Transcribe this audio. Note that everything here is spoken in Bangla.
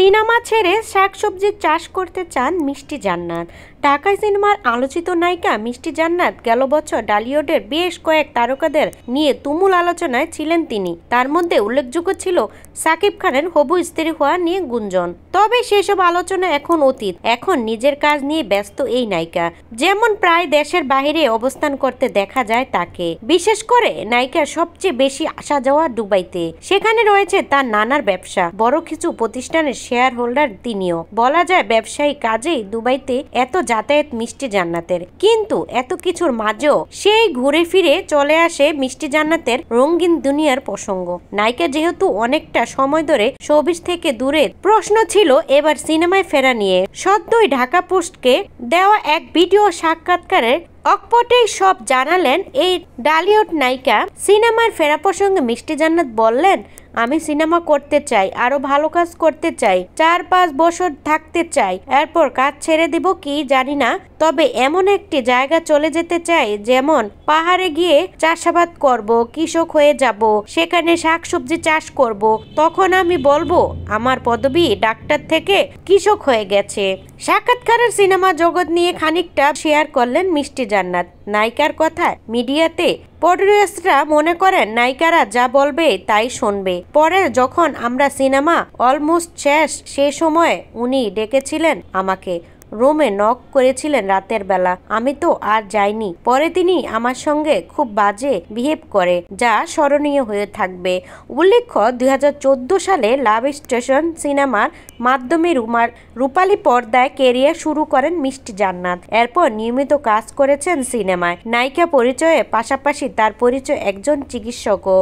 সিনেমা ছেড়ে শাকসবজির চাষ করতে চান মিষ্টি জান্নাত। ঢাকাই সিনেমার আলোচিত নায়িকা মিষ্টি জান্নাত গেল বছর ডালিউডের বেশ কয়েক তারকাদের নিয়ে তুমুল আলোচনায় ছিলেন তিনি। তার মধ্যে উল্লেখযোগ্য ছিল সাকিব খানের হবু স্ত্রী হওয়া নিয়ে গুঞ্জন। তবে সেসব আলোচনা এখন অতীত। এখন নিজের কাজ নিয়ে ব্যস্ত এই নায়িকা, যেমন প্রায় দেশের বাইরে অবস্থান করতে দেখা যায় তাকে। বিশেষ করে নায়িকার সবচেয়ে বেশি আসা যাওয়া দুবাইতে। সেখানে রয়েছে তার নানার ব্যবসা, বড় কিছু প্রতিষ্ঠানের শেয়ার হোল্ডার তিনিও। বলা যায় ব্যবসায়ী কাজেই দুবাইতে এত যাতায়াত মিষ্টি জান্নাতের। কিন্তু এত কিছুর মাঝেও সেই ঘুরে ফিরে চলে আসে মিষ্টি জান্নাতের রঙিন দুনিয়ার প্রসঙ্গ। নায়িকা যেহেতু অনেকটা সময় ধরে শোবিজ থেকে দূরে, প্রশ্ন ছিল এবার সিনেমায় ফেরা নিয়ে। সদ্যই ঢাকা পোস্টকে দেওয়া এক ভিডিও সাক্ষাৎকারে অকপটেই সব জানালেন এই ডালিউড নায়িকা। সিনেমার ফেরা প্রসঙ্গে মিষ্টি জান্নাত বললেন, আমি সিনেমা করতে চাই, আরো ভালো কাজ করতে চাই, 4-5 বছর থাকতে চাই, এরপর কাজ ছেড়ে দিব কি জানি না, তবে এমন একটি জায়গা চলে যেতে চাই যেমন পাহাড়ে গিয়ে চাষাবাদ করব, কৃষক হয়ে যাব, সেখানে শাকসবজি চাষ করব, তখন আমি বলবো আমার পদবি ডাক্তার থেকে কৃষক হয়ে গেছে। সাক্ষাৎকারের সিনেমা জগৎ নিয়ে খানিকটা শেয়ার করলেন মিষ্টি জান্নাত। নায়িকার কথা মিডিয়াতে প্রডিউসাররা মনে করেন নায়িকারা যা বলবে তাই শুনবে। পরে যখন আমরা সিনেমা অলমোস্ট শেষ, সে সময় উনি ডেকেছিলেন আমাকে, রুমে নক করেছিলেন রাতের বেলা, আমি তো আর যাইনি। পরে তিনি আমার সঙ্গে খুব বাজে বিহেভ করে, যা স্মরণীয় হয়ে থাকবে। উল্লেখ্য 2014 সালে লাভ স্টেশন সিনেমার মাধ্যমে রূপালী পর্দায় কেরিয়ার শুরু করেন মিষ্টি জান্নাত। এরপর নিয়মিত কাজ করেছেন সিনেমায়। নায়িকা পরিচয়ে পাশাপাশি তার পরিচয় একজন চিকিৎসকও।